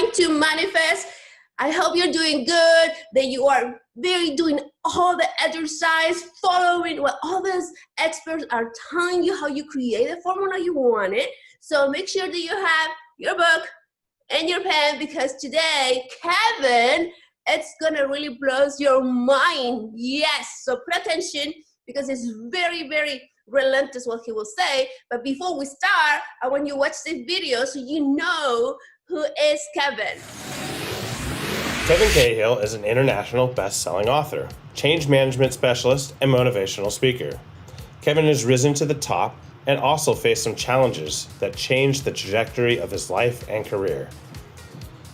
trying to manifest. I hope you're doing good, that you are very doing all the exercise, following what all these experts are telling you, how you create the formula you wanted. So make sure that you have your book and your pen, because today, Kevin, it's gonna really blow your mind. Yes, so put attention, because it's very, very relentless what he will say. But before we start, I want you to watch this video so you know who is Kevin. Kevin Cahill is an international best-selling author, change management specialist, and motivational speaker. Kevin has risen to the top and also faced some challenges that changed the trajectory of his life and career.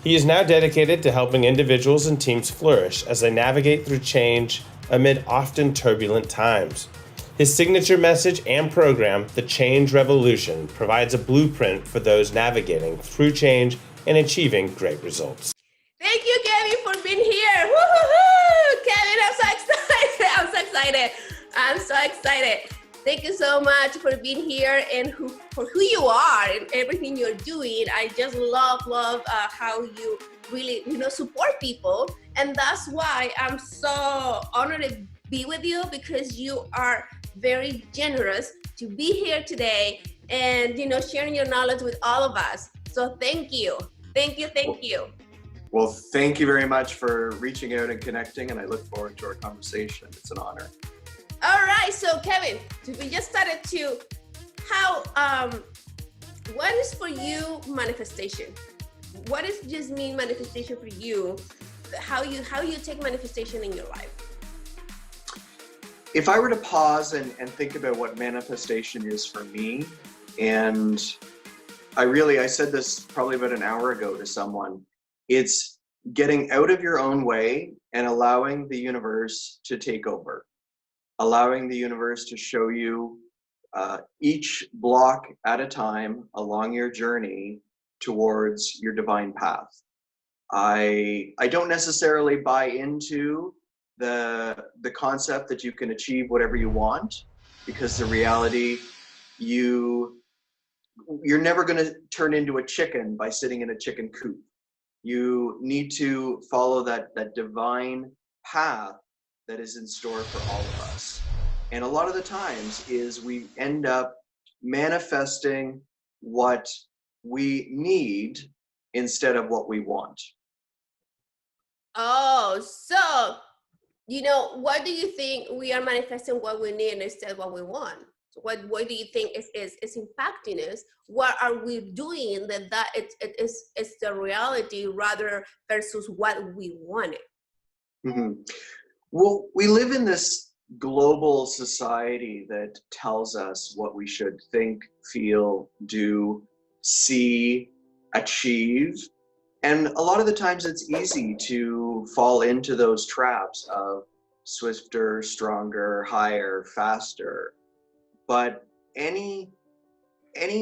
He is now dedicated to helping individuals and teams flourish as they navigate through change amid often turbulent times. His signature message and program, The Change Revolution, provides a blueprint for those navigating through change and achieving great results. Thank you, Kevin, for being here. Woo-hoo-hoo! Kevin, I'm so excited. I'm so excited. I'm so excited. Thank you so much for being here and for who you are and everything you're doing. I just love how you really, support people. And that's why I'm so honored to be with you, because you are very generous to be here today and, sharing your knowledge with all of us. So thank you. Thank you. Thank you. Well, thank you very much for reaching out and connecting, and I look forward to our conversation. It's an honor. All right, so Kevin, we just started to what is for you manifestation? What does just mean manifestation for you? How you take manifestation in your life? If I were to pause and think about what manifestation is for me, and I said this probably about an hour ago to someone, it's getting out of your own way and allowing the universe to take over. Allowing the universe to show you each block at a time along your journey towards your divine path. I don't necessarily buy into the concept that you can achieve whatever you want, because the reality, you're never going to turn into a chicken by sitting in a chicken coop. You need to follow that divine path that is in store for all of us. And a lot of the times is we end up manifesting what we need instead of what we want. Oh, so, what do you think we are manifesting what we need instead of what we want? So what do you think is impacting us? What are we doing that it's the reality rather versus what we wanted? Mm-hmm. Well, we live in this global society that tells us what we should think, feel, do, see, achieve. And a lot of the times it's easy to fall into those traps of swifter, stronger, higher, faster. But any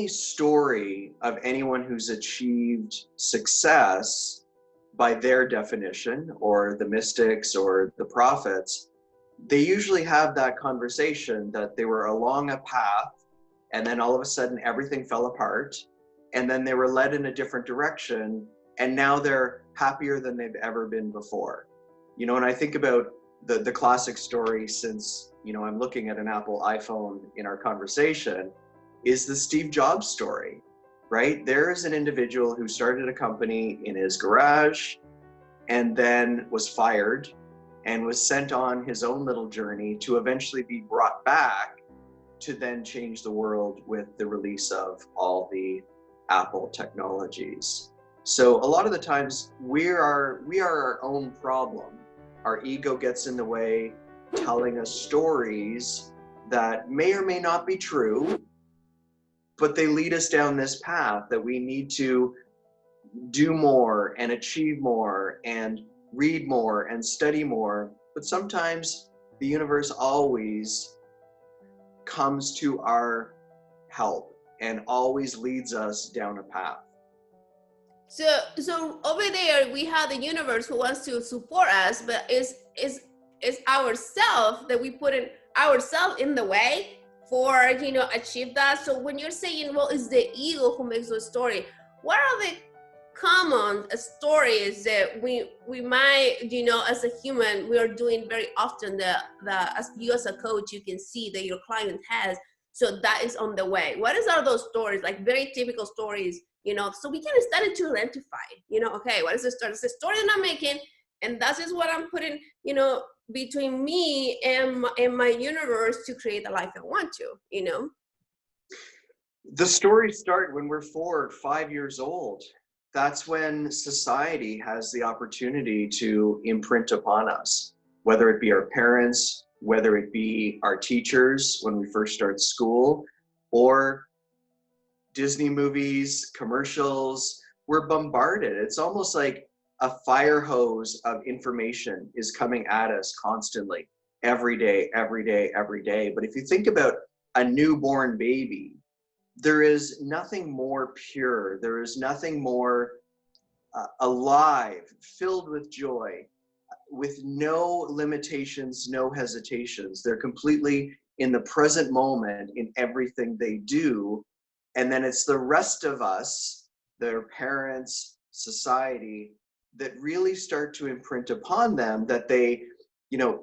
story of anyone who's achieved success by their definition, or the mystics or the prophets, they usually have that conversation that they were along a path and then all of a sudden everything fell apart, and then they were led in a different direction, and now they're happier than they've ever been before. And I think about the classic story, since I'm looking at an Apple iPhone in our conversation, is the Steve Jobs story. Right? There is an individual who started a company in his garage and then was fired and was sent on his own little journey to eventually be brought back to then change the world with the release of all the Apple technologies. So a lot of the times we are our own problem. Our ego gets in the way, telling us stories that may or may not be true, but they lead us down this path that we need to do more and achieve more and read more and study more. But sometimes the universe always comes to our help and always leads us down a path. So over there we have the universe who wants to support us, but is ourself that we put in ourselves in the way for achieve that. So when you're saying, well, it's the ego who makes the story, what are the common stories that we might, as a human, we are doing very often, as you as a coach, you can see that your client has. So that is on the way. Are those stories, like very typical stories, so we can start to identify, okay, what is the story? It's the story that I'm making, and that is what I'm putting, between me and my universe to create the life I want to. The stories start when we're 4 or 5 years old. That's when society has the opportunity to imprint upon us, whether it be our parents, whether it be our teachers when we first start school, or Disney movies, commercials. We're bombarded. It's almost like a fire hose of information is coming at us constantly, every day, every day, every day. But if you think about a newborn baby, there is nothing more pure. There is nothing more alive, filled with joy, with no limitations, no hesitations. They're completely in the present moment in everything they do. And then it's the rest of us, their parents, society, that really start to imprint upon them that they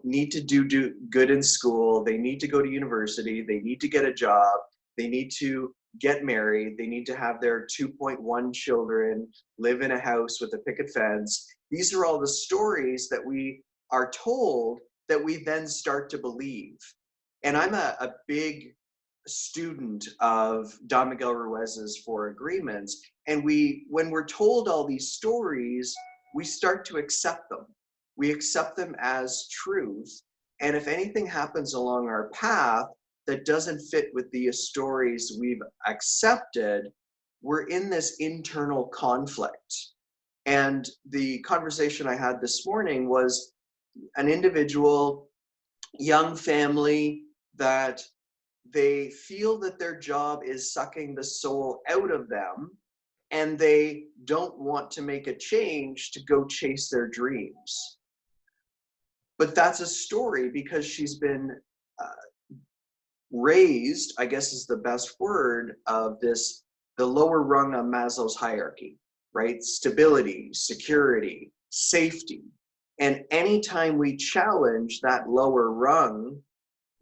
need to do good in school. They need to go to university. They need to get a job. They need to get married. They need to have their 2.1 children, live in a house with a picket fence. These are all the stories that we are told that we then start to believe. And I'm a big student of Don Miguel Ruiz's 4 Agreements. And when we're told all these stories, we start to accept them. We accept them as truth. And if anything happens along our path that doesn't fit with the stories we've accepted, we're in this internal conflict. And the conversation I had this morning was an individual, young family, that they feel that their job is sucking the soul out of them, and they don't want to make a change to go chase their dreams. But that's a story because she's been raised, I guess is the best word, of the lower rung on Maslow's hierarchy, right? Stability, security, safety. And anytime we challenge that lower rung,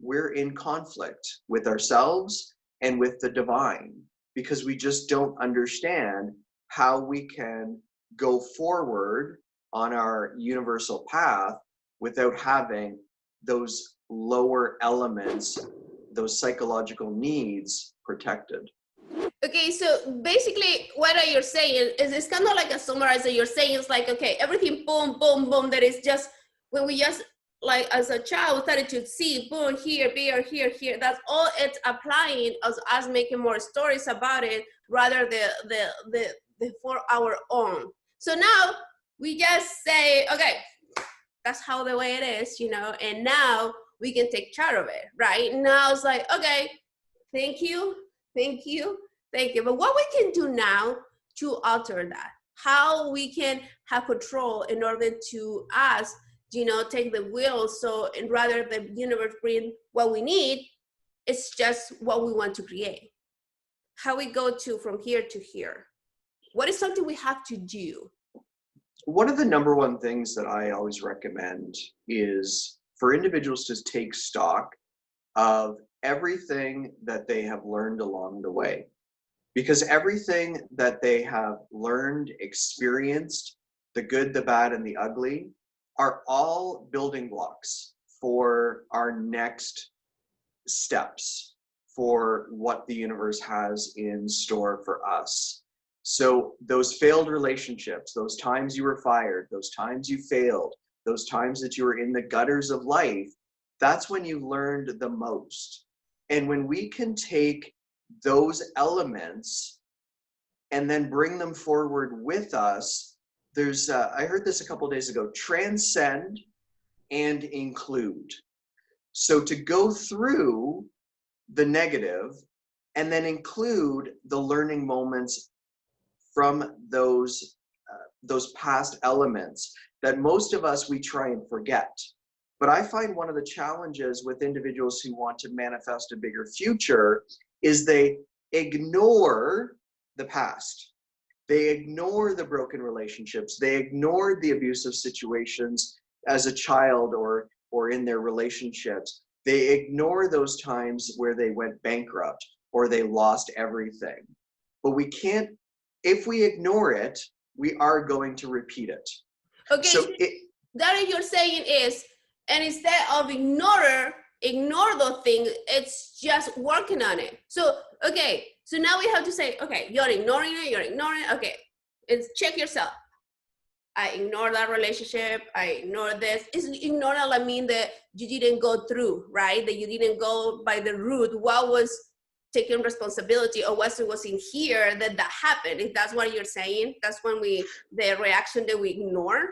we're in conflict with ourselves and with the divine, because we just don't understand how we can go forward on our universal path without having those lower elements, those psychological needs protected. Okay, so basically what are you saying is, it's kind of like a summarizer. You're saying it's like, okay, everything boom, boom, boom, that is just when we just, like as a child, started to see boom, here, here, that's all it's applying as us making more stories about it, rather the for our own. So now we just say, okay, that's how the way it is, and now we can take charge of it. Right now it's like, okay, thank you. But what we can do now to alter that, how we can have control in order to us, take the wheel. So, and rather the universe bring what we need, it's just what we want to create. How we go from here to here. What is something we have to do? One of the number one things that I always recommend is for individuals to take stock of everything that they have learned along the way. Because everything that they have learned, experienced, the good, the bad, and the ugly, are all building blocks for our next steps, for what the universe has in store for us. So those failed relationships, those times you were fired, those times you failed, those times that you were in the gutters of life, that's when you learned the most. And when we can take those elements and then bring them forward with us, there's I heard this a couple of days ago, transcend and include. So to go through the negative and then include the learning moments from those past elements that most of us, we try and forget. But I find one of the challenges with individuals who want to manifest a bigger future is they ignore the past. They ignore the broken relationships. They ignored the abusive situations as a child or in their relationships. They ignore those times where they went bankrupt or they lost everything. But we can't, if we ignore it, we are going to repeat it. Okay, So that you're saying is, and instead of ignore those things, it's just working on it. So, okay, so now we have to say, okay, you're ignoring it, okay, it's check yourself. I ignore that relationship, I ignore this. Is ignore I mean that you didn't go through, right? That you didn't go by the route. What was taking responsibility, or what was in here that happened? If that's what you're saying, that's when the reaction that we ignore.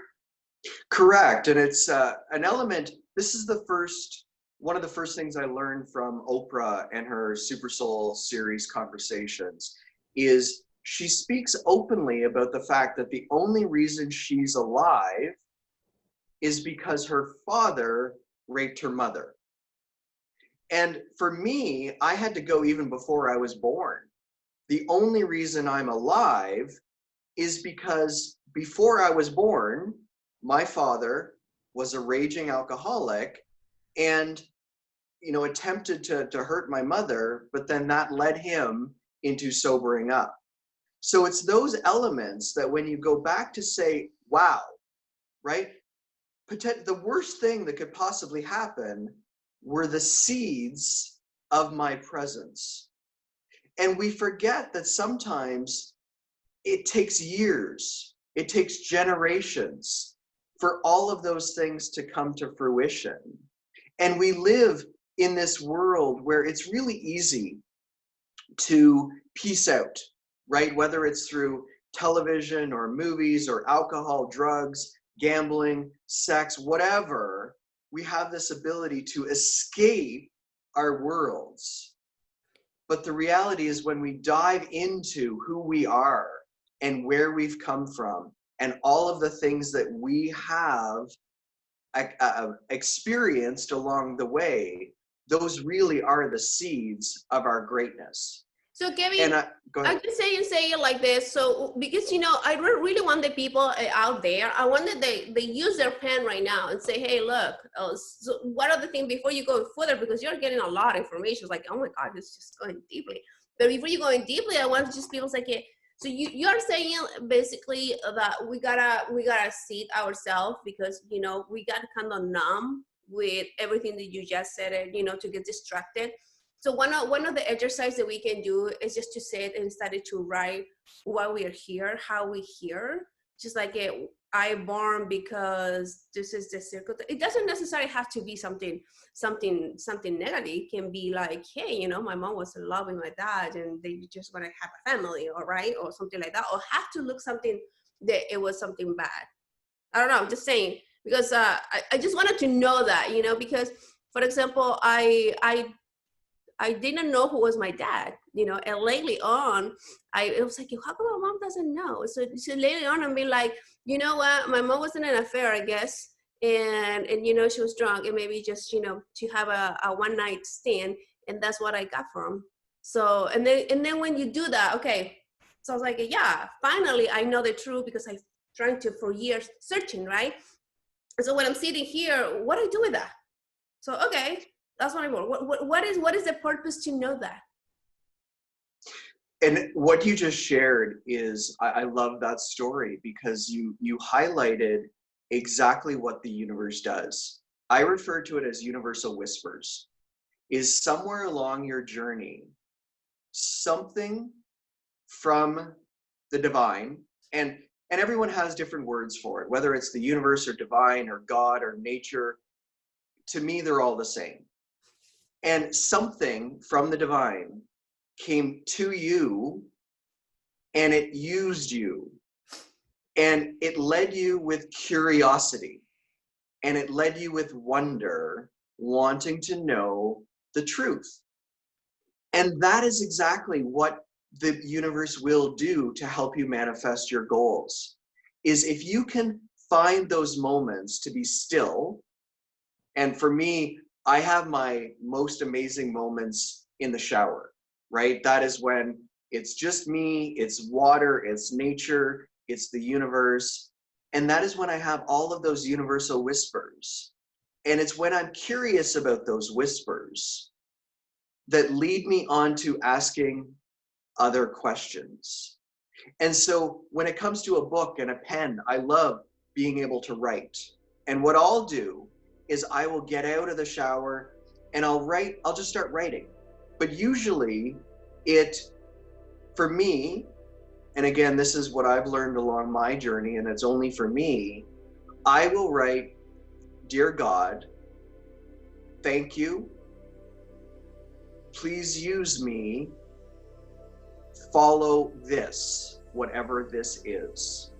Correct. And it's an element, this is one of the first things I learned from Oprah and her Super Soul series conversations is she speaks openly about the fact that the only reason she's alive is because her father raped her mother. And for me, I had to go even before I was born. The only reason I'm alive is because before I was born, my father was a raging alcoholic and attempted to hurt my mother, but then that led him into sobering up. So it's those elements that when you go back to say, wow, right? The worst thing that could possibly happen were the seeds of my presence. And we forget that sometimes it takes years, it takes generations for all of those things to come to fruition. And we live in this world where it's really easy to piece out, right? Whether it's through television or movies or alcohol, drugs, gambling, sex, whatever, we have this ability to escape our worlds. But the reality is when we dive into who we are and where we've come from and all of the things that we have experienced along the way, those really are the seeds of our greatness. So Kevin, I'm just saying it like this. So because I really want the people out there. I want that they use their pen right now and say, hey, look. So what are the things before you go further? Because you're getting a lot of information. It's like, oh my God, it's just going deeply. But before you go in deeply, I want to just people like, so you're saying basically that we gotta seat ourselves because we gotta kind of numb with everything that you just said, to get distracted. So one of the exercises that we can do is just to sit and start to write why we are here, how we here. Just like I born because this is the circle. It doesn't necessarily have to be something negative. It can be like, hey, my mom was in love with my dad and they just want to have a family, all right, or something like that, or have to look something that it was something bad. I don't know. I'm just saying because I just wanted to know that, because for example, I didn't know who was my dad, and lately on, it was like, how come my mom doesn't know? So later on, I'm being like, you know what? My mom was in an affair, I guess. And she was drunk and maybe just, to have a one night stand. And that's what I got from. So, and then when you do that, okay. So I was like, yeah, finally, I know the truth because I tried to for years searching, right? And so when I'm sitting here, what do I do with that? So, okay. That's what I want. What is the purpose to know that? And what you just shared is, I love that story because you highlighted exactly what the universe does. I refer to it as universal whispers. Is somewhere along your journey, something from the divine, and everyone has different words for it, whether it's the universe or divine or God or nature. To me, they're all the same. And something from the divine came to you and it used you and it led you with curiosity and it led you with wonder, wanting to know the truth. And that is exactly what the universe will do to help you manifest your goals. Is if you can find those moments to be still. And for me, I have my most amazing moments in the shower, right? That is when It's just me, it's water, it's nature, it's the universe. And that is when I have all of those universal whispers. And it's when I'm curious about those whispers that lead me on to asking other questions. And so when it comes to a book and a pen, I love being able to write. And what I'll do is I will get out of the shower and I'll just start writing. But usually for me, and again, this is what I've learned along my journey, and it's only for me, I will write, "Dear God, thank you. Please use me. Follow this, whatever this is."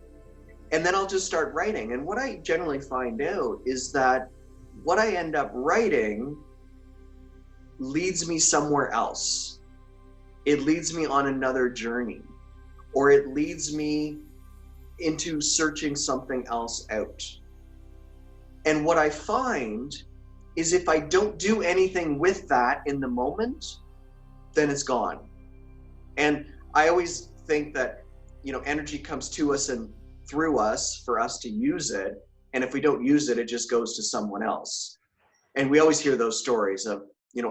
And then I'll just start writing. And what I generally find out is that what I end up writing leads me somewhere else. It leads me on another journey, or it leads me into searching something else out. And what I find is if I don't do anything with that in the moment, then it's gone. And I always think that, energy comes to us and through us for us to use it. And if we don't use it, it just goes to someone else. And we always hear those stories of,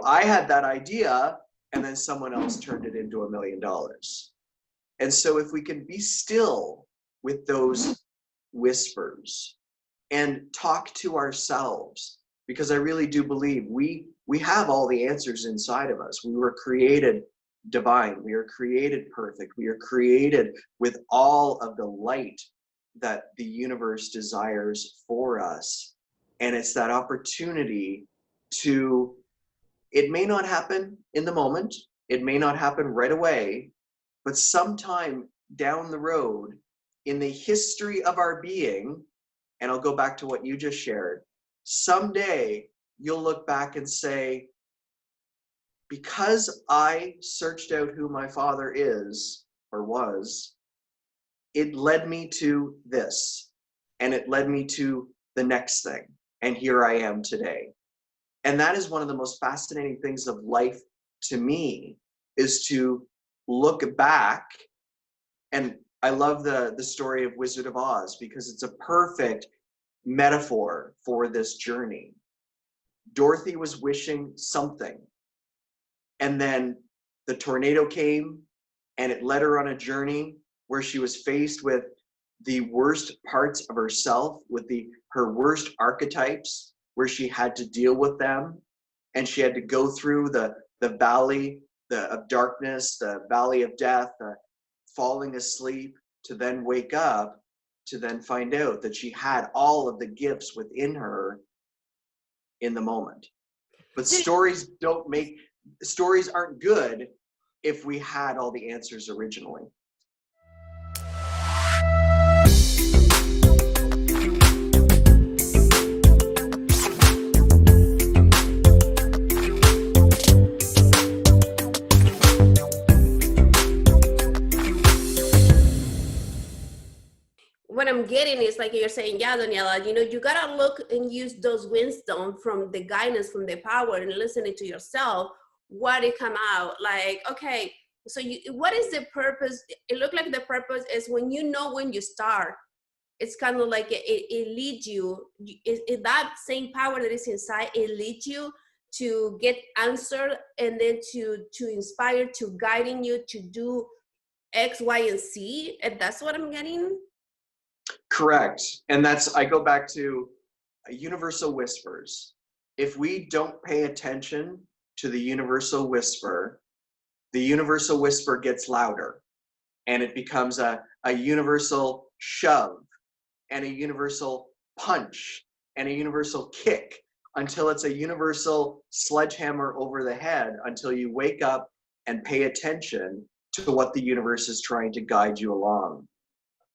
I had that idea and then someone else turned it into $1 million. And so if we can be still with those whispers and talk to ourselves, because I really do believe we have all the answers inside of us. We were created divine. We are created perfect. We are created with all of the light that the universe desires for us. And it's that opportunity it may not happen in the moment. It may not happen right away, but sometime down the road in the history of our being, and I'll go back to what you just shared, someday you'll look back and say, because I searched out who my father is or was, it led me to this, and it led me to the next thing. And here I am today. And that is one of the most fascinating things of life to me, is to look back. And I love the story of Wizard of Oz, because it's a perfect metaphor for this journey. Dorothy was wishing something, and then the tornado came and it led her on a journey where she was faced with the worst parts of herself, with her worst archetypes, where she had to deal with them, and she had to go through the valley of darkness, the valley of death, falling asleep, to then wake up, to then find out that she had all of the gifts within her in the moment. But stories aren't good if we had all the answers originally. What I'm getting is, like you're saying, yeah, Daniela, you gotta look and use those wisdom from the guidance, from the power, and listening to yourself, what it come out like. Okay, so what is the purpose? It looked like the purpose is when you start, it's kind of like it leads you, that same power that is inside, it leads you to get answered, and then to inspire, to guiding you to do X, Y, and Z. And that's what I'm getting. Correct. And I go back to universal whispers. If we don't pay attention to the universal whisper gets louder, and it becomes a universal shove, and a universal punch, and a universal kick, until it's a universal sledgehammer over the head, until you wake up and pay attention to what the universe is trying to guide you along.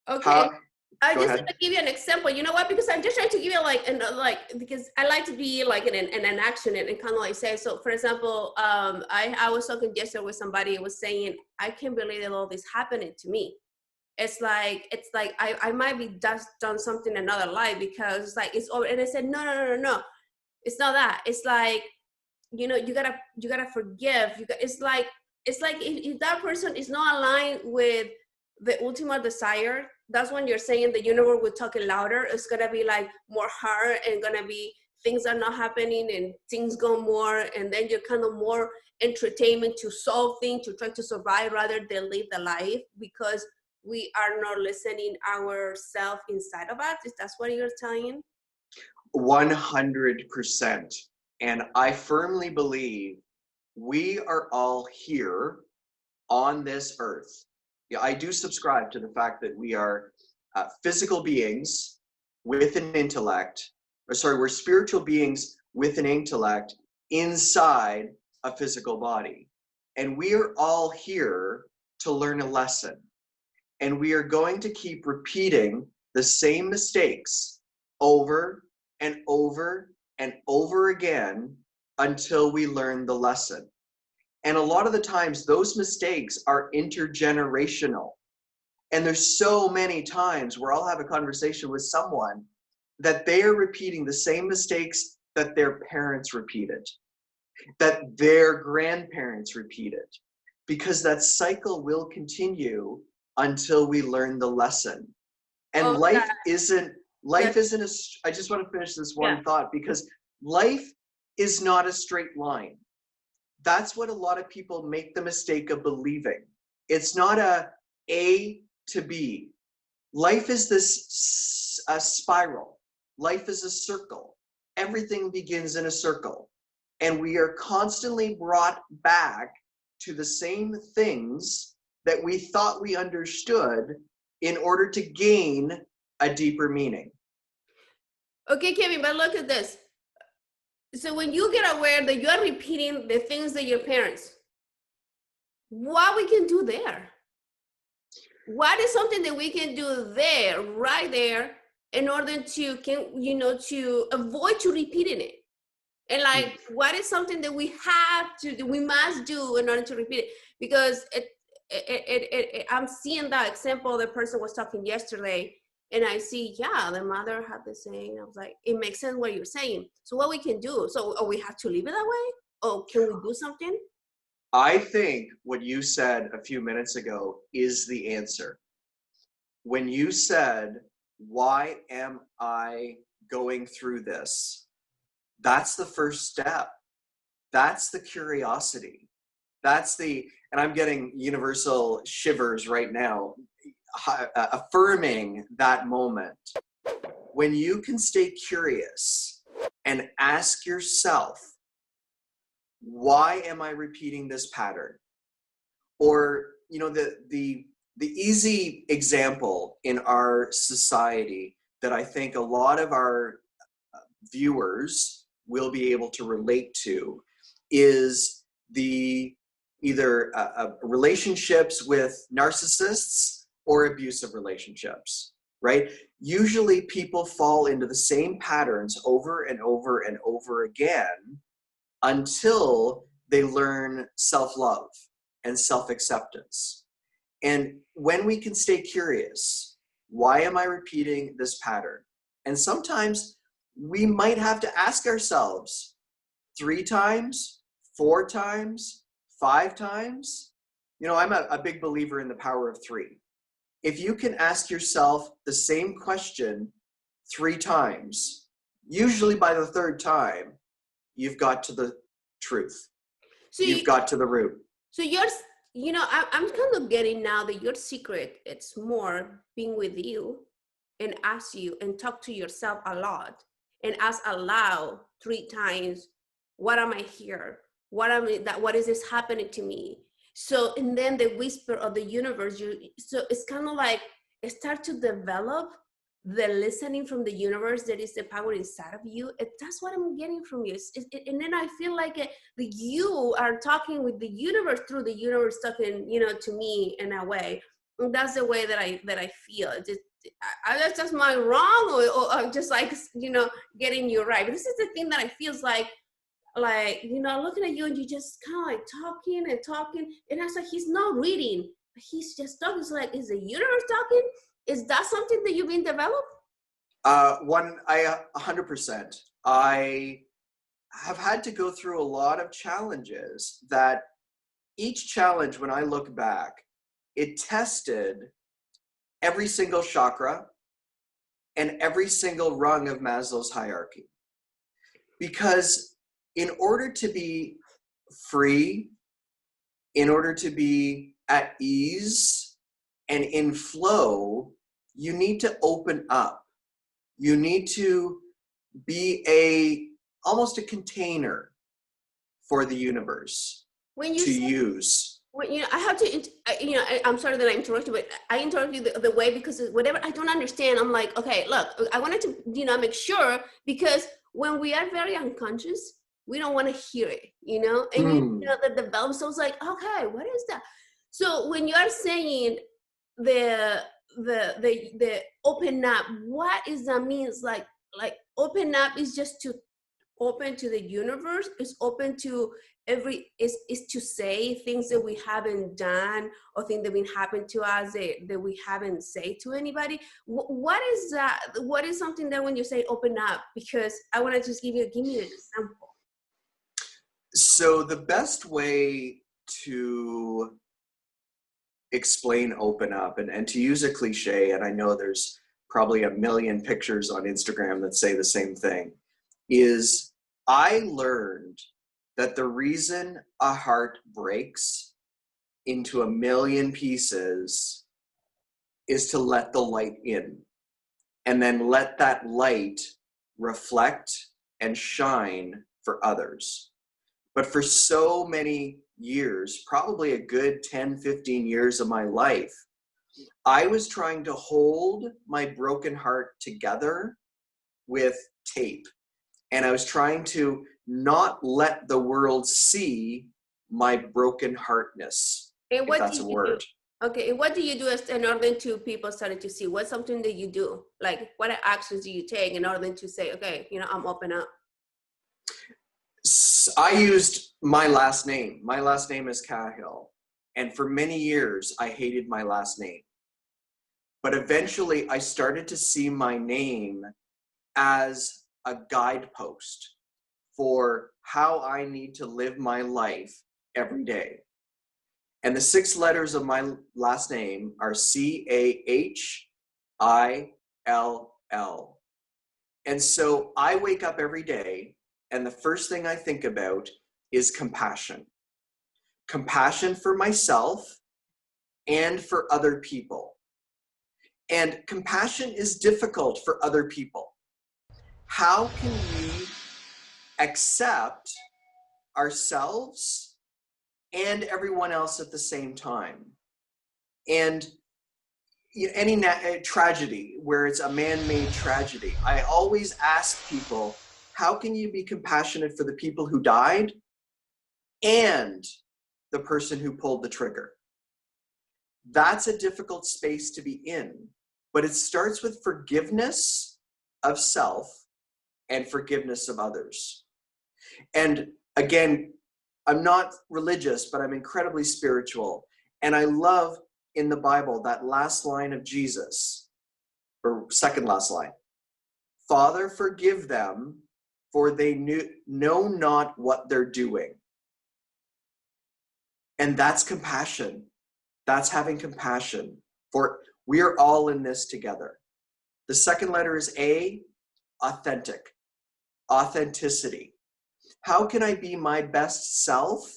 Okay. I just want to give you an example. You know what? Because I'm just trying to give you because I like to be like in an action and kind of like say. So, for example, I was talking yesterday with somebody who was saying, I can't believe that all this happening to me. It's like I might be just done something in another life, because it's over. And I said, no, it's not that. It's like, you gotta forgive. It's like it's like if that person is not aligned with the ultimate desire, that's when you're saying the universe will talk it louder. It's gonna be like more hard and gonna be things are not happening and things go more, and then you're kind of more entertainment to solve things, to try to survive rather than live the life, because we are not listening ourselves inside of us. Is that what you're saying? 100%. And I firmly believe we are all here on this earth. Yeah, I do subscribe to the fact that we are physical beings with an intellect, we're spiritual beings with an intellect inside a physical body. And we are all here to learn a lesson. And we are going to keep repeating the same mistakes over and over and over again until we learn the lesson. And a lot of the times those mistakes are intergenerational. And there's so many times where I'll have a conversation with someone that they are repeating the same mistakes that their parents repeated, that their grandparents repeated, because that cycle will continue until we learn the lesson. And Oh, life isn't a, I just want to finish this one yeah. thought, because life is not a straight line. That's what a lot of people make the mistake of believing. It's not A to B. Life is a spiral. Life is a circle. Everything begins in a circle. And we are constantly brought back to the same things that we thought we understood in order to gain a deeper meaning. Okay, Kevin, but look at this. So when you get aware that you are repeating the things that your parents, what we can do there? What is something that we can do there, right there, in order to to avoid to repeating it? And like, what is something that we have to do, we must do in order to repeat it? Because I'm seeing that example. The person was talking yesterday, and I see, yeah, the mother had the same. I was like, it makes sense what you're saying. So what we can do? So, we have to leave it that way? Or can we do something? I think what you said a few minutes ago is the answer. When you said, why am I going through this? That's the first step. That's the curiosity. And I'm getting universal shivers right now, affirming that moment. When you can stay curious and ask yourself, why am I repeating this pattern? Or, the easy example in our society that I think a lot of our viewers will be able to relate to is the either relationships with narcissists or abusive relationships, right? Usually people fall into the same patterns over and over and over again until they learn self-love and self-acceptance. And when we can stay curious, why am I repeating this pattern? And sometimes we might have to ask ourselves 3 times, 4 times, 5 times. I'm a big believer in the power of 3. If you can ask yourself the same question 3 times, usually by the 3rd time, you've got to the truth. So you've got to the root. So I'm kind of getting now that your secret, it's more being with you and ask you and talk to yourself a lot and ask aloud 3 times, what am I here? What is this happening to me? So, and then the whisper of the universe, so it's kind of like start to develop the listening from the universe that is the power inside of you. That's what I'm getting from you. And then I feel like that you are talking with the universe through the universe talking, to me in a way. And that's the way that I feel. That's just my wrong, or just like, getting you right. But this is the thing that I feels like, looking at you and you just kind of like talking and talking. And I was like, he's not reading, he's just talking. It's like, is the universe talking? Is that something that you've been developed? 100%. I have had to go through a lot of challenges that each challenge, when I look back, it tested every single chakra and every single rung of Maslow's hierarchy. Because in order to be free, in order to be at ease and in flow, you need to open up. You need to be almost a container for the universe When you to say, use. well, I have to, I'm sorry that I interrupted you, but I interrupt you the way because whatever I don't understand, I'm like, okay, look, I wanted to, make sure, because when we are very unconscious, we don't want to hear it, and the valve, so it's like, okay, what is that? So when you are saying the open up, what is that means? Like open up is just to open to the universe, is open to is to say things that we haven't done or things that been happened to us that we haven't said to anybody. What is that? What is something that when you say open up? Because I want to just give me an example. So the best way to explain open up, and to use a cliche, and I know there's probably a million pictures on Instagram that say the same thing, is I learned that the reason a heart breaks into a million pieces is to let the light in, and then let that light reflect and shine for others. But for so many years, probably a good 10, 15 years of my life, I was trying to hold my broken heart together with tape. And I was trying to not let the world see my broken heartness, And if that's a word. Okay, and what do you do in order to people started to see? What's something that you do? Like, what actions do you take in order to say, okay, I'm open up? I used my last name. My last name is Cahill. And for many years, I hated my last name. But eventually, I started to see my name as a guidepost for how I need to live my life every day. And the 6 letters of my last name are Cahill. And so I wake up every day, and the first thing I think about is compassion. Compassion for myself and for other people. And compassion is difficult for other people. How can we accept ourselves and everyone else at the same time? And any tragedy where it's a man-made tragedy, I always ask people, how can you be compassionate for the people who died and the person who pulled the trigger? That's a difficult space to be in, but it starts with forgiveness of self and forgiveness of others. And again, I'm not religious, but I'm incredibly spiritual. And I love in the Bible that last line of Jesus, or second last line, Father, forgive them, for they know not what they're doing. And that's compassion. That's having compassion, for we are all in this together. The second letter is A, authentic, authenticity. How can I be my best self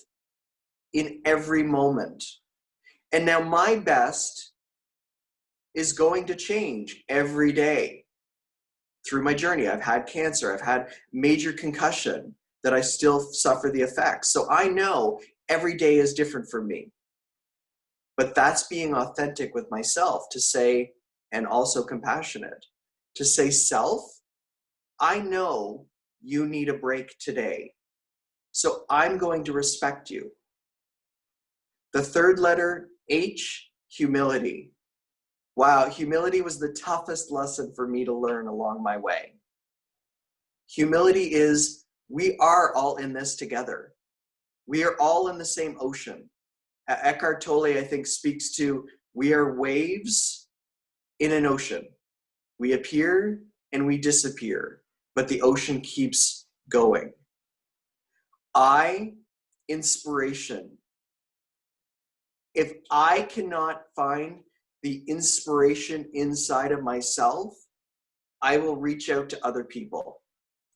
in every moment? And now my best is going to change every day through my journey. I've had cancer. I've had major concussion that I still suffer the effects. So I know every day is different for me. But that's being authentic with myself to say, and also compassionate, to say, self, I know you need a break today. So I'm going to respect you. The third letter, H, humility. Wow, humility was the toughest lesson for me to learn along my way. Humility is, we are all in this together. We are all in the same ocean. Eckhart Tolle, I think, speaks to, we are waves in an ocean. We appear and we disappear, but the ocean keeps going. I, inspiration. If I cannot find the inspiration inside of myself, I will reach out to other people.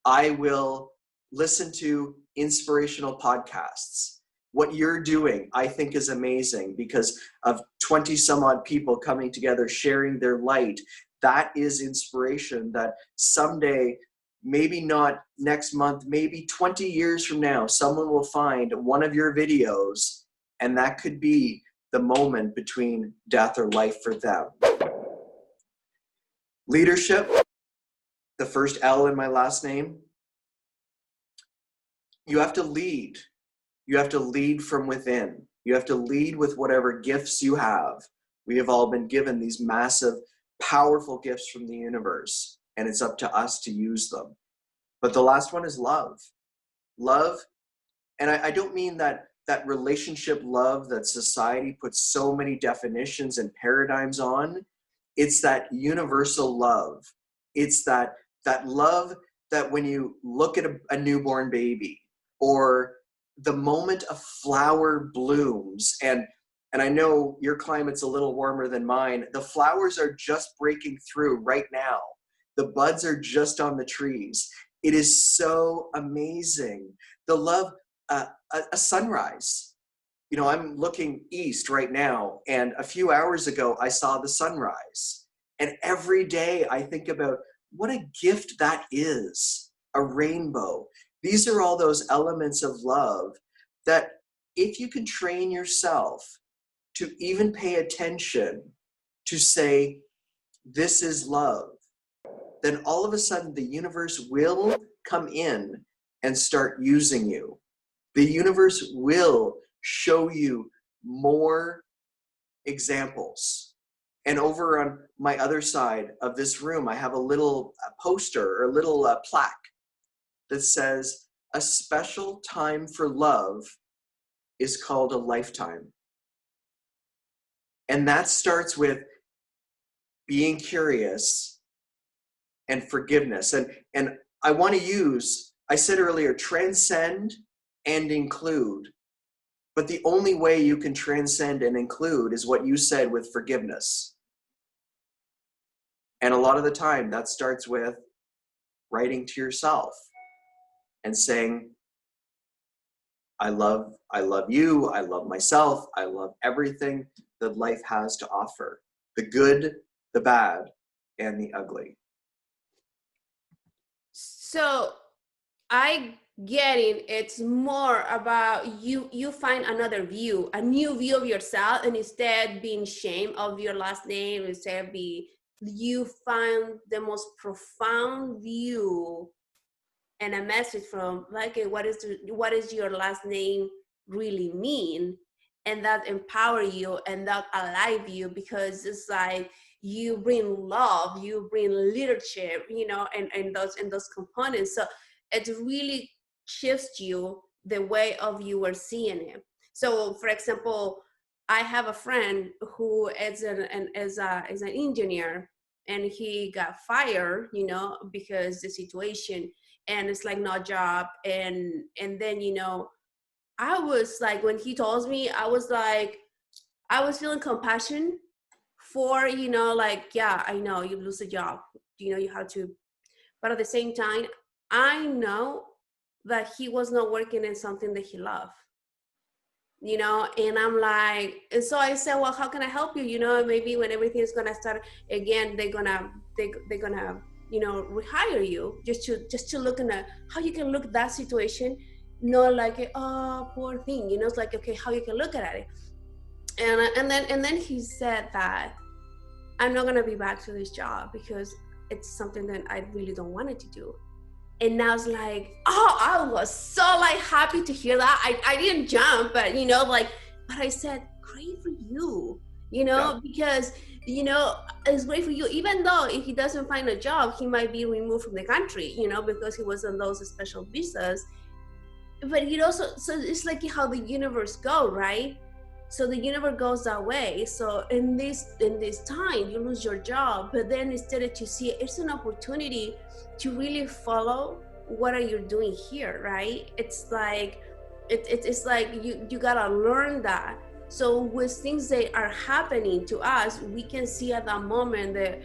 I will listen to inspirational podcasts. What you're doing, I think, is amazing because of 20 some odd people coming together, sharing their light. That is inspiration that someday, maybe not next month, maybe 20 years from now, someone will find one of your videos, and that could be the moment between death or life for them. Leadership, the first L in my last name. You have to lead. You have to lead from within. You have to lead with whatever gifts you have. We have all been given these massive, powerful gifts from the universe, and it's up to us to use them. But the last one is love. Love, and I don't mean that relationship love that society puts so many definitions and paradigms on. It's that universal love. It's that love that when you look at a newborn baby, or the moment a flower blooms, and I know your climate's a little warmer than mine, the flowers are just breaking through right now. The buds are just on the trees. It is so amazing. The love, a sunrise. You know, I'm looking east right now, and a few hours ago, I saw the sunrise. And every day I think about what a gift that is, a rainbow. These are all those elements of love that if you can train yourself to even pay attention to say, this is love, then all of a sudden the universe will come in and start using you. The universe will show you more examples. And over on my other side of this room, I have a little poster or a little plaque that says, a special time for love is called a lifetime. And that starts with being curious and forgiveness. And I want to use, I said earlier, transcend and include. But the only way you can transcend and include is what you said with forgiveness. And a lot of the time that starts with writing to yourself and saying, I love you, I love myself, I love everything that life has to offer. The good, the bad, and the ugly. So I getting it's more about you find another view, a new view of yourself, and instead being ashamed of your last name, instead you find the most profound view and a message from like, what is your last name really mean, and that empower you and that alive you, because it's like you bring love, you bring leadership, you know, and those components. So it really shifts you the way of you were seeing it. So for example, I have a friend who is an engineer, and he got fired, you know, because the situation, and it's like no job. And then, you know, I was like, when he told me, I was feeling compassion for, you know, like, yeah, I know you lose a job, you know, you have to, but at the same time, I know that he was not working in something that he loved, you know. And I'm like, and so I said, well, how can I help you? You know, maybe when everything is gonna start again, they're gonna, you know, rehire you, just to look at how you can look at that situation, not like, oh, poor thing, you know. It's like, okay, how you can look at it. And then he said that I'm not gonna be back to this job because it's something that I really don't want it to do. And I was like, oh, I was so like happy to hear that. I didn't jump, but you know, like, but I said, great for you, you know, yeah. Because, you know, it's great for you, even though if he doesn't find a job, he might be removed from the country, you know, because he was on those special visas. But, you know, so it's like how the universe go, right? So the universe goes that way. So in this time, you lose your job, but then instead of to see it, it's an opportunity to really follow what are you doing here, right? It's like it's like you gotta learn that So with things that are happening to us, we can see at that moment that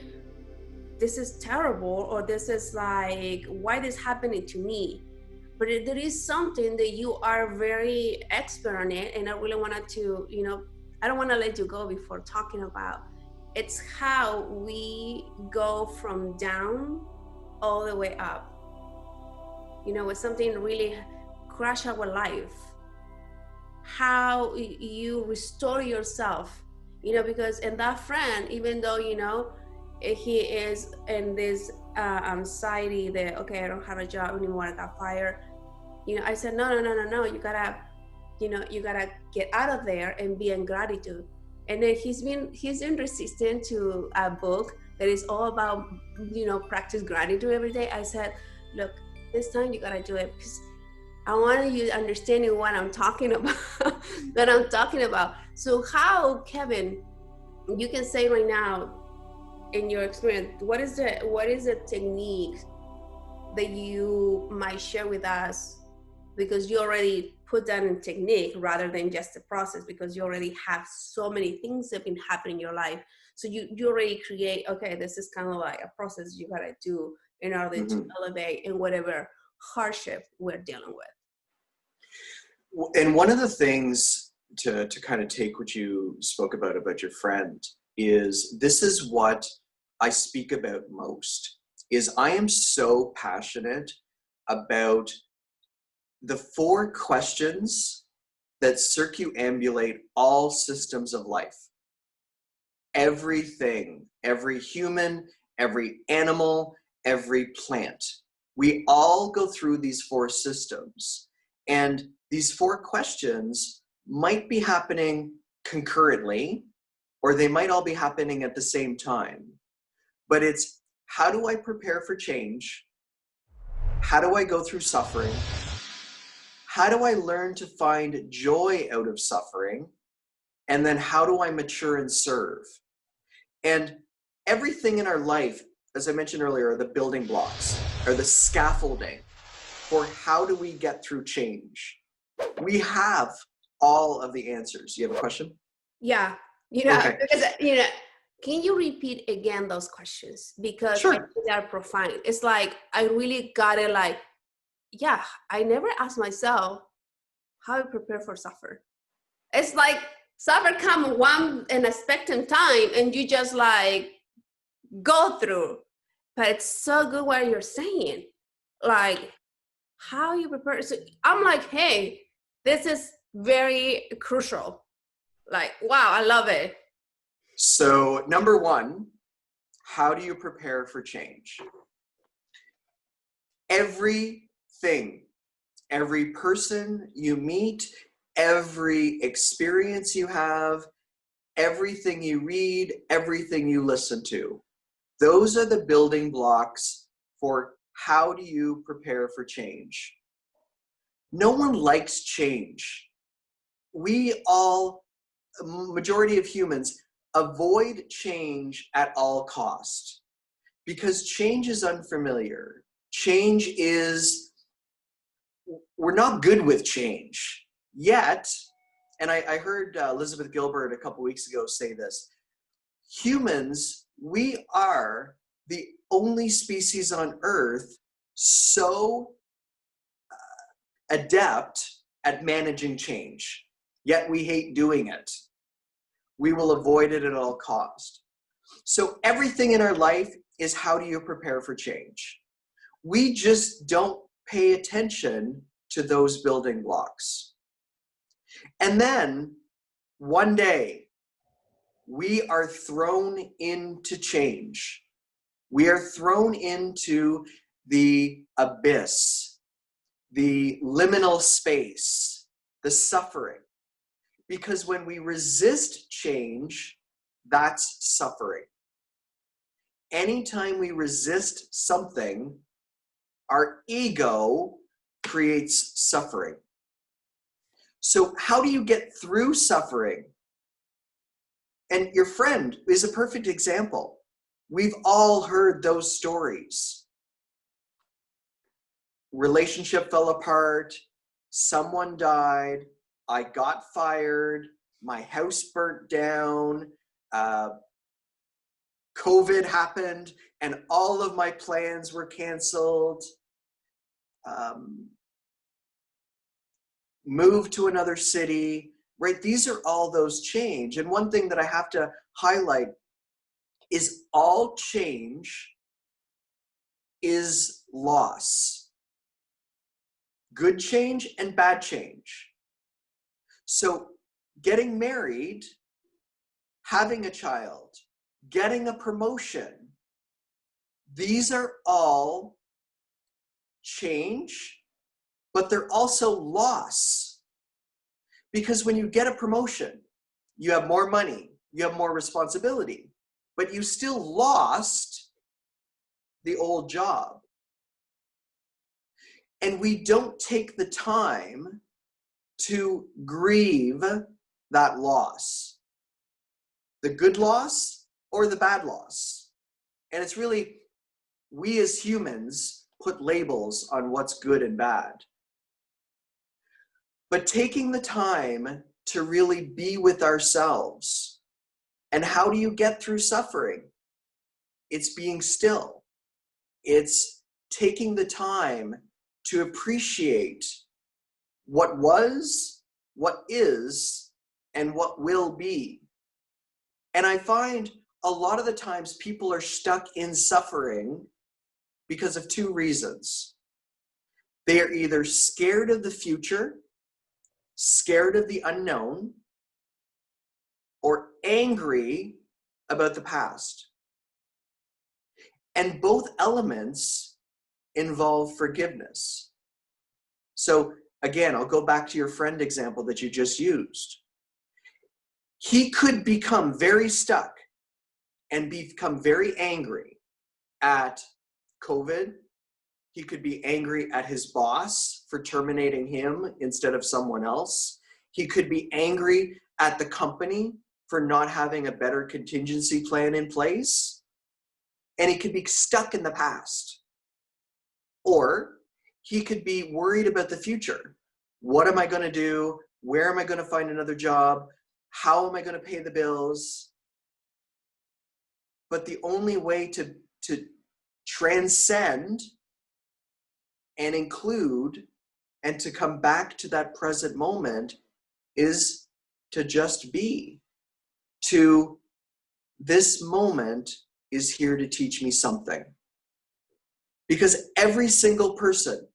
this is terrible, or this is like, why this happening to me? But there is something that you are very expert on it, and I really wanted to, I don't want to let you go before talking about. It's how we go from down all the way up. When something really crash our life, how you restore yourself, because in that friend, even though he is in this anxiety that, okay, I don't have a job anymore, I got fired, I said, no, you gotta get out of there and be in gratitude. And then he's in resistant to a book that is all about practice gratitude every day. I said, look, this time you gotta do it, because I want you understanding what I'm talking about. That I'm talking about. So how, Kevin, you can say right now, in your experience, what is the technique that you might share with us, because you already put that in technique rather than just a process, because you already have so many things that have been happening in your life. So you already create, okay, this is kind of like a process you gotta do in order to elevate in whatever hardship we're dealing with. And one of the things to kind of take what you spoke about your friend, is this is what I speak about most, is I am so passionate about the 4 questions that circumambulate all systems of life. Everything, every human, every animal, every plant. We all go through these 4 systems. And these 4 questions might be happening concurrently, or they might all be happening at the same time. But it's, how do I prepare for change? How do I go through suffering? How do I learn to find joy out of suffering? And then how do I mature and serve? And everything in our life, as I mentioned earlier, are the building blocks, are the scaffolding for how do we get through change. We have all of the answers. You have a question? Yeah, Okay. because can you repeat again those questions? Because Sure. I think they are profound. It's like, I really got it. Like, yeah, I never asked myself how I prepare for suffer. It's like suffer come one in a spectrum time, and you just like go through. But it's so good what you're saying, like how you prepare. So I'm like, hey, this is very crucial. Like, wow, I love it. So number 1, how do you prepare for change? Everything, every person you meet, every experience you have, everything you read, everything you listen to, those are the building blocks for how do you prepare for change. No one likes change. We all, majority of humans, avoid change at all cost, because change is unfamiliar. Change is, we're not good with change yet. And I heard Elizabeth Gilbert a couple weeks ago say this: humans, we are the only species on Earth so adept at managing change, yet we hate doing it. We will avoid it at all cost. So everything in our life is, how do you prepare for change? We just don't pay attention to those building blocks. And then one day, we are thrown into change. We are thrown into the abyss, the liminal space, the suffering. Because when we resist change, that's suffering. Anytime we resist something, our ego creates suffering. So how do you get through suffering? And your friend is a perfect example. We've all heard those stories. Relationship fell apart, someone died, I got fired, my house burnt down, COVID happened, and all of my plans were canceled. Moved to another city, right? These are all those change. And one thing that I have to highlight is all change is loss. Good change and bad change. So getting married, having a child, getting a promotion, these are all change, but they're also loss. Because when you get a promotion, you have more money, you have more responsibility, but you still lost the old job. And we don't take the time to grieve that loss, the good loss or the bad loss. And it's really, we as humans put labels on what's good and bad. But taking the time to really be with ourselves. And how do you get through suffering? It's being still. It's taking the time to appreciate what was, what is, and what will be. And I find a lot of the times people are stuck in suffering because of two reasons. They are either scared of the future, scared of the unknown, or angry about the past. And both elements involve forgiveness. So again, I'll go back to your friend example that you just used. He could become very stuck and become very angry at COVID. He could be angry at his boss for terminating him instead of someone else. He could be angry at the company for not having a better contingency plan in place. And he could be stuck in the past. Or he could be worried about the future. What am I going to do? Where am I going to find another job? How am I going to pay the bills? But the only way to transcend and include and to come back to that present moment is to just be. To this moment is here to teach me something. Because every single person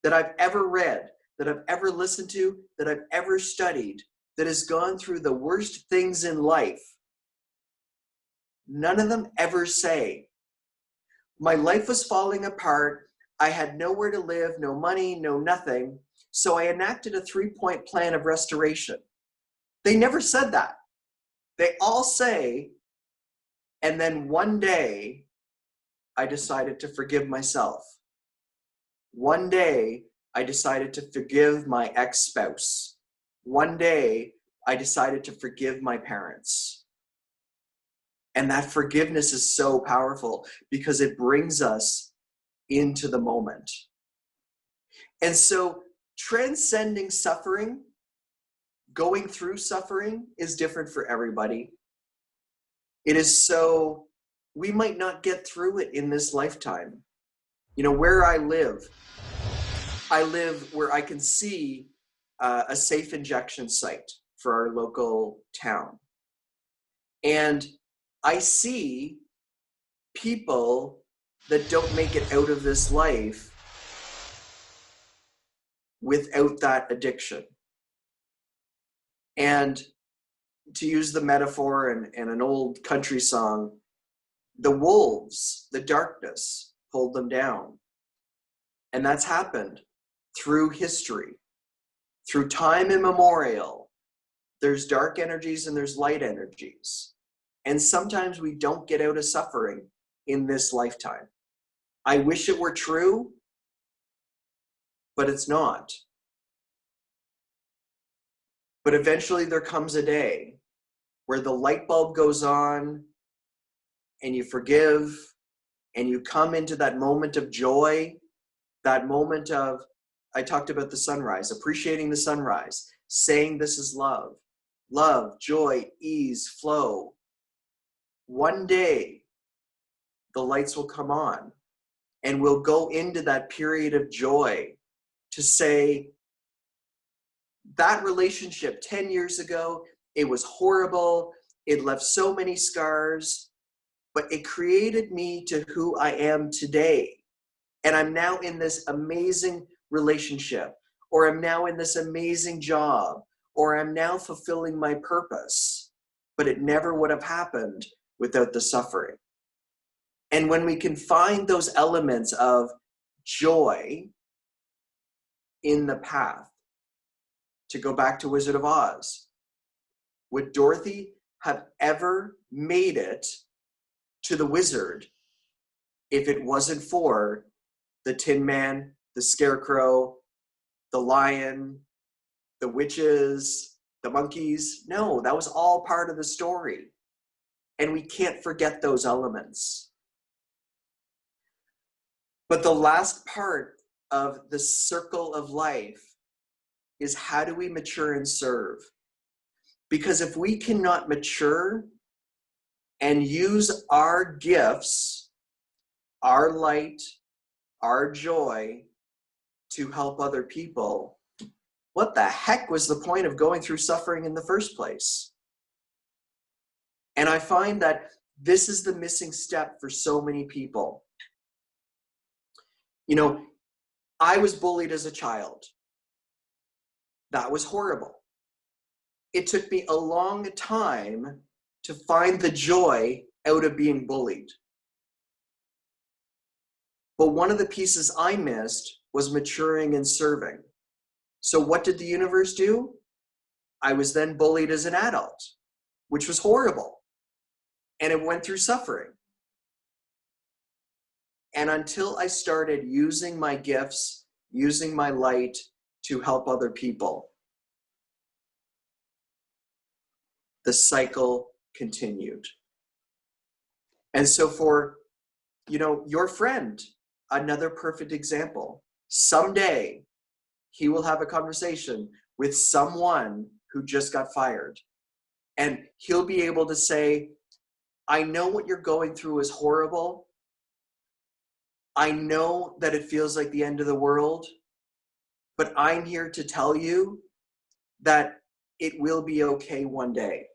that I've ever read, that I've ever listened to, that I've ever studied, that has gone through the worst things in life, none of them ever say, my life was falling apart, I had nowhere to live, no money, no nothing, so I enacted a 3-point plan of restoration. They never said that. They all say, and then one day, I decided to forgive myself. One day, I decided to forgive my ex-spouse. One day, I decided to forgive my parents. And that forgiveness is so powerful because it brings us into the moment. And so transcending suffering, going through suffering is different for everybody. It is so, we might not get through it in this lifetime. You know, where I live where I can see a safe injection site for our local town. And I see people that don't make it out of this life without that addiction. And to use the metaphor and an old country song, the wolves, the darkness, pulled them down. And that's happened through history, through time immemorial. There's dark energies and there's light energies. And sometimes we don't get out of suffering in this lifetime. I wish it were true, but it's not. But eventually there comes a day where the light bulb goes on and you forgive and you come into that moment of joy, that moment of, I talked about the sunrise, appreciating the sunrise, saying this is love. love, joy, ease, flow. One day, the lights will come on and we'll go into that period of joy to say, that relationship 10 years ago, it was horrible. It left so many scars, but it created me to who I am today. And I'm now in this amazing relationship, or I'm now in this amazing job, or I'm now fulfilling my purpose. But it never would have happened without the suffering. And when we can find those elements of joy in the path, to go back to Wizard of Oz, would Dorothy have ever made it to the wizard if it wasn't for the Tin Man, the Scarecrow, the lion, the witches, the monkeys? No, that was all part of the story. And we can't forget those elements. But the last part of the circle of life is, how do we mature and serve? Because if we cannot mature and use our gifts, our light, our joy to help other people, what the heck was the point of going through suffering in the first place? And I find that this is the missing step for so many people. You know, I was bullied as a child. That was horrible. It took me a long time to find the joy out of being bullied. But one of the pieces I missed was maturing and serving. So what did the universe do? I was then bullied as an adult, which was horrible. And it went through suffering. And until I started using my gifts, using my light to help other people, the cycle continued. And so for, your friend, another perfect example, someday he will have a conversation with someone who just got fired. And he'll be able to say, I know what you're going through is horrible. I know that it feels like the end of the world, but I'm here to tell you that it will be okay one day,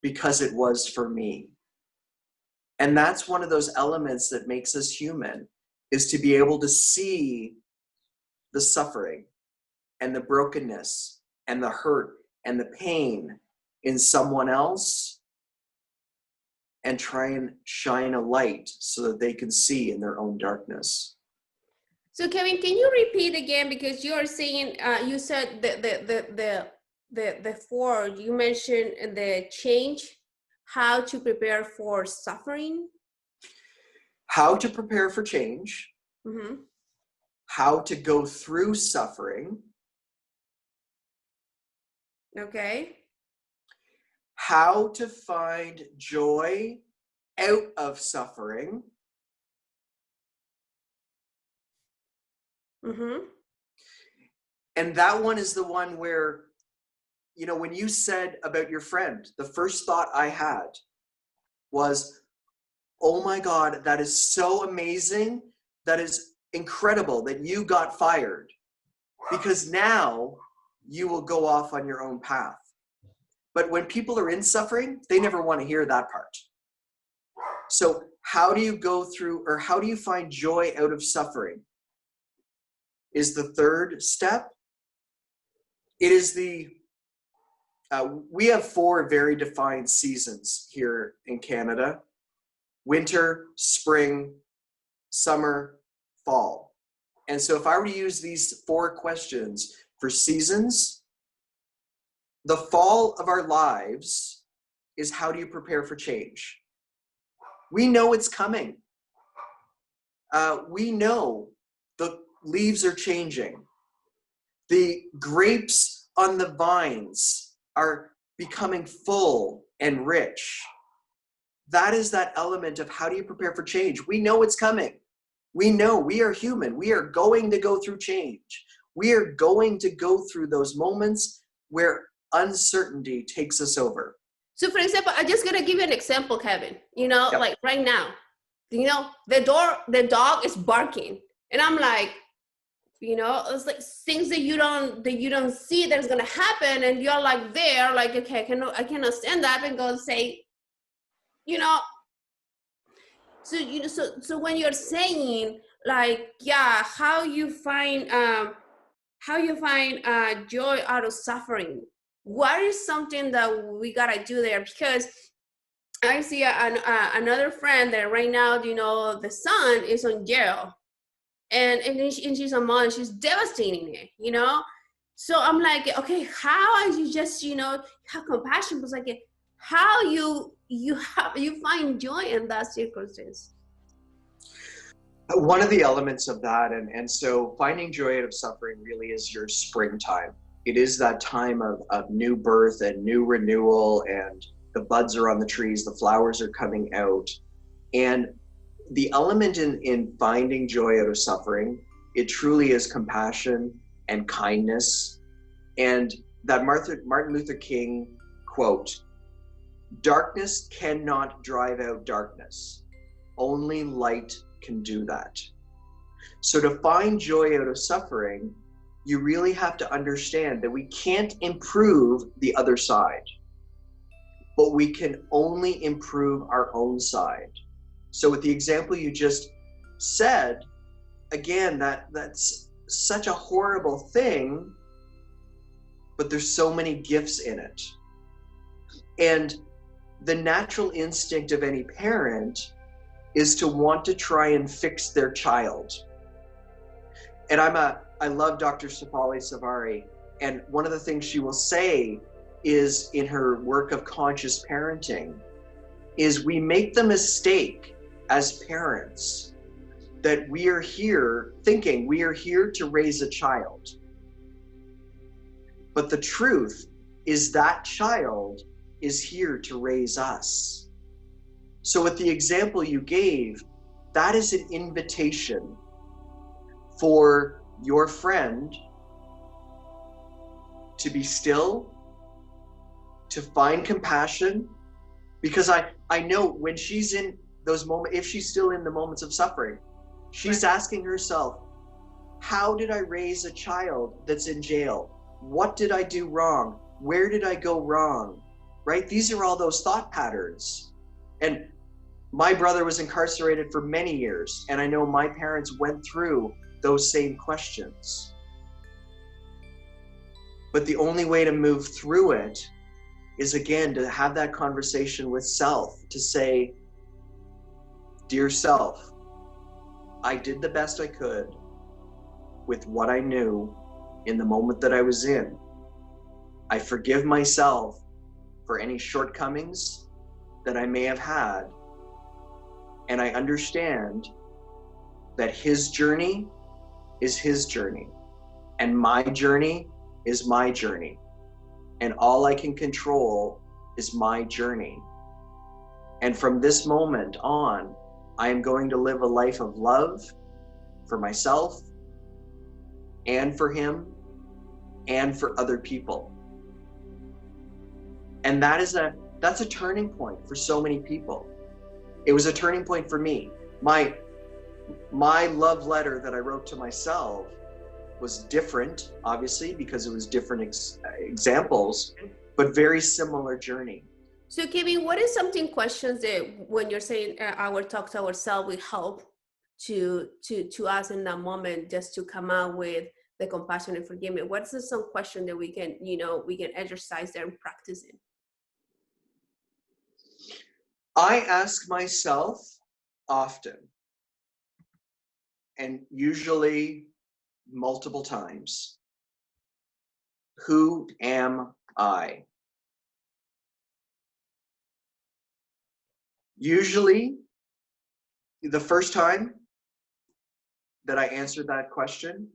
because it was for me. And that's one of those elements that makes us human, is to be able to see the suffering and the brokenness and the hurt and the pain in someone else, and try and shine a light so that they can see in their own darkness. So Kevin, can you repeat again, because you are saying, you said the four, you mentioned the change, how to prepare for suffering? How to prepare for change, Mm-hmm. how to go through suffering, Okay. how to find joy out of suffering, Mm-hmm. and that one is the one where, when you said about your friend, the first thought I had was, oh my God, that is so amazing. That is incredible that you got fired, because now you will go off on your own path. But when people are in suffering, they never want to hear that part. So how do you go through, or how do you find joy out of suffering, is the third step. It is we have 4 very defined seasons here in Canada: winter, spring, summer, fall. And so if I were to use these 4 questions for seasons, the fall of our lives is, how do you prepare for change? We know it's coming. We know the leaves are changing. The grapes on the vines are becoming full and rich. That is that element of, how do you prepare for change? We know it's coming. We know we are human. We are going to go through change. We are going to go through those moments where uncertainty takes us over. So for example, I'm just gonna give you an example, Kevin. Yep. Like right now, the dog is barking, and I'm like, it's like things that you don't see that's gonna happen, and you're like there, like, okay, I cannot stand up and go and say, so when you're saying like, yeah, how you find joy out of suffering, what is something that we gotta do there? Because I see another friend that right now, the son is on jail, and she's a mom, she's devastating it. So I'm like, okay, how you just have compassion, but like how you find joy in that circumstance. One of the elements of that, and so finding joy out of suffering really is your springtime. It is that time of new birth and new renewal, and the buds are on the trees, the flowers are coming out. And the element in finding joy out of suffering, it truly is compassion and kindness. And that Martin Luther King quote, "Darkness cannot drive out darkness. Only light can do that." So to find joy out of suffering, you really have to understand that we can't improve the other side, but we can only improve our own side. So with the example you just said, again, that's such a horrible thing, but there's so many gifts in it. And the natural instinct of any parent is to want to try and fix their child. And I love Dr. Sapali Savari, and one of the things she will say is in her work of conscious parenting is we make the mistake as parents that we are here thinking we are here to raise a child. But the truth is that child is here to raise us. So with the example you gave, that is an invitation for your friend to be still, to find compassion, because I know when she's in those moments, if she's still in the moments of suffering, she's asking herself, how did I raise a child that's in jail? What did I do wrong? Where did I go wrong? Right? These are all those thought patterns. And my brother was incarcerated for many years, and I know my parents went through those same questions. But the only way to move through it is, again, to have that conversation with self, to say, dear self, I did the best I could with what I knew in the moment that I was in. I forgive myself for any shortcomings that I may have had. And I understand that his journey is his journey, and my journey is my journey. And all I can control is my journey. And from this moment on, I am going to live a life of love for myself and for him and for other people. And that's a turning point for so many people. It was a turning point for me. My love letter that I wrote to myself was different, obviously, because it was different examples, but very similar journey. So Kevin, what is something questions that when you're saying our talk to ourselves will help to us in that moment, just to come out with the compassion and forgiveness? What's some question that we can exercise there and practice in? I ask myself often, and usually multiple times, who am I? Usually, the first time that I answered that question,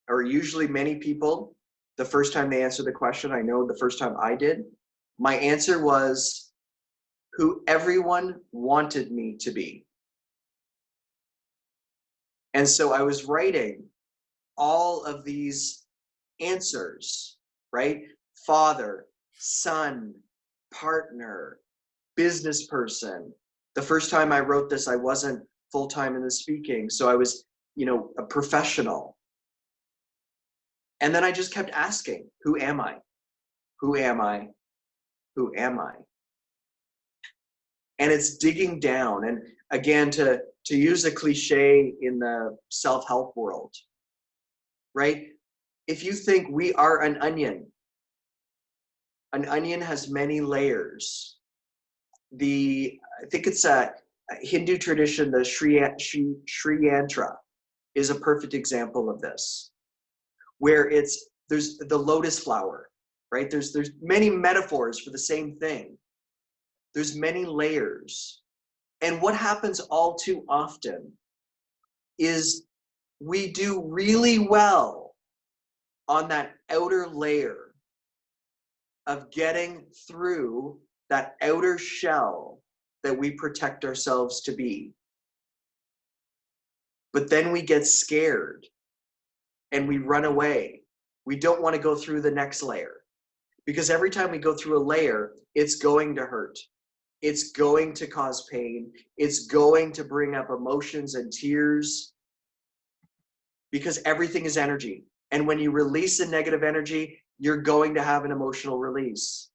or usually many people, the first time they answer the question, I know the first time I did, my answer was who everyone wanted me to be. And so I was writing all of these answers, right? Father, son, partner, business person. The first time I wrote this, I wasn't full-time in the speaking. So I was, a professional. And then I just kept asking, who am I? Who am I? Who am I? And it's digging down. And again, to use a cliche in the self-help world, right? If you think we are an onion has many layers. I think it's a Hindu tradition, the Sri Yantra is a perfect example of this, where there's the lotus flower, right? There's many metaphors for the same thing. There's many layers. And what happens all too often is we do really well on that outer layer of getting through that outer shell that we protect ourselves to be. But then we get scared and we run away. We don't want to go through the next layer, because every time we go through a layer, it's going to hurt. It's going to cause pain. It's going to bring up emotions and tears, because everything is energy. And when you release the negative energy, you're going to have an emotional release.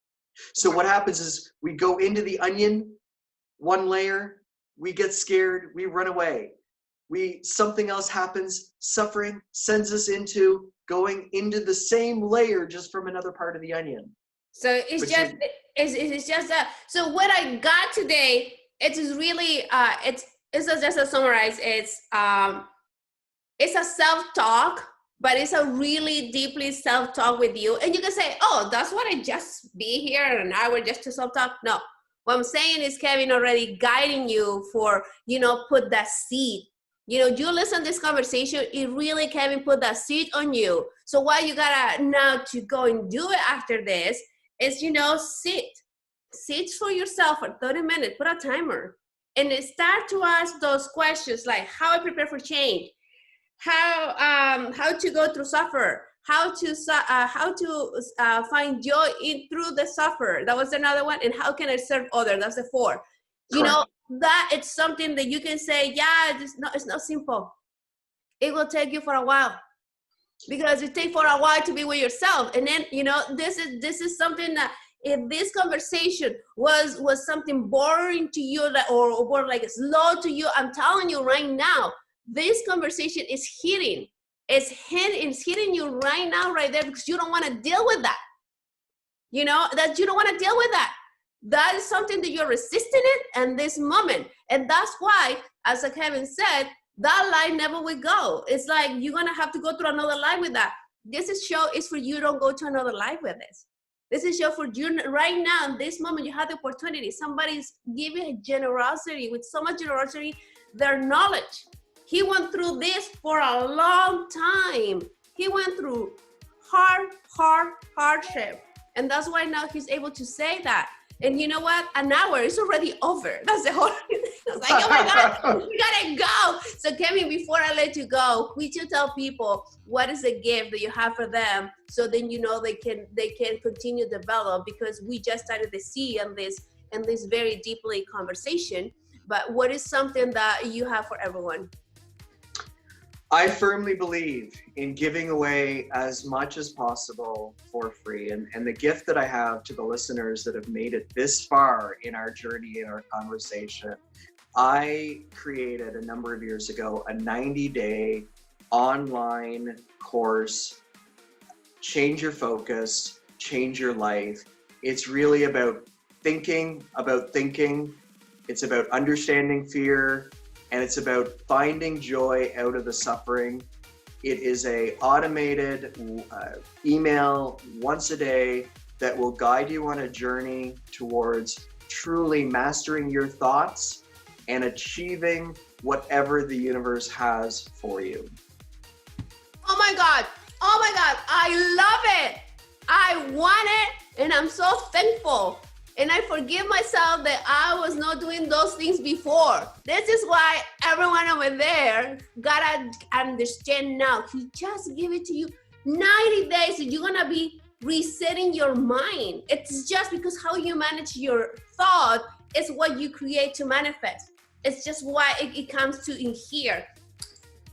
So what happens is we go into the onion, one layer, we get scared, we run away. Something else happens, suffering sends us into going into the same layer just from another part of the onion. So it's just that. So what I got today, it is really it's just to summarize. It's a self-talk, but it's a really deeply self-talk with you. And you can say, oh, that's what I just be here an hour just to self-talk. No, what I'm saying is Kevin already guiding you for, put that seed. You listen to this conversation, it really, Kevin, put that seed on you. So what you gotta now to go and do it after this is, sit for yourself for 30 minutes, put a timer, and start to ask those questions like how I prepare for change, how to go through suffer, how to find joy through the suffer. That was another one. And how can I serve others? That's the 4. That it's something that you can say, yeah, it's not simple. It will take you for a while, because it takes for a while to be with yourself. And then, this is something that if this conversation was something boring to you, or like slow to you, I'm telling you right now, this conversation is hitting. It's hitting you right now, right there, because you don't want to deal with that. That you don't want to deal with that. That is something that you're resisting it in this moment. And that's why, as Kevin said, that life never will go. It's like you're going to have to go through another life with that. This show is for you. Don't go to another life with this. This is show for you right now. In this moment, you have the opportunity. Somebody's giving generosity, with so much generosity, their knowledge. He went through this for a long time. He went through hardship. And that's why now he's able to say that. And you know what? An hour is already over. That's the whole thing. I was like, oh my God, we gotta go. So Kevin, before I let you go, could you tell people what is the gift that you have for them, so then they can continue to develop, because we just started to see in this very deeply conversation. But what is something that you have for everyone? I firmly believe in giving away as much as possible for free. And the gift that I have to the listeners that have made it this far in our journey, in our conversation, I created a number of years ago a 90-day online course, Change Your Focus, Change Your Life. It's really about thinking. It's about understanding fear. And it's about finding joy out of the suffering. It is a automated email once a day that will guide you on a journey towards truly mastering your thoughts and achieving whatever the universe has for you. Oh my God, I love it. I want it, and I'm so thankful. And I forgive myself that I was not doing those things before. This is why everyone over there gotta understand now. He just give it to you 90 days, and you're gonna be resetting your mind. It's just because how you manage your thought is what you create to manifest. It's just why it comes to in here.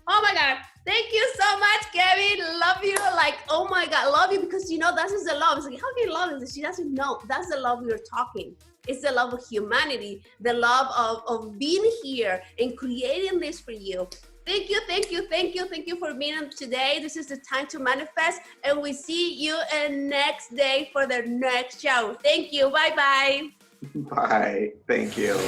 Oh my God. Thank you so much, Kevin. Love you. Like, oh my God, love you, because you know, that is the love. It's like, how can you love this? She doesn't know. That's the love we're talking. It's the love of humanity, the love of being here and creating this for you. Thank you, thank you, thank you, thank you for being on today. This is the time to manifest, and we see you next day for the next show. Thank you. Bye-bye. Bye. Thank you.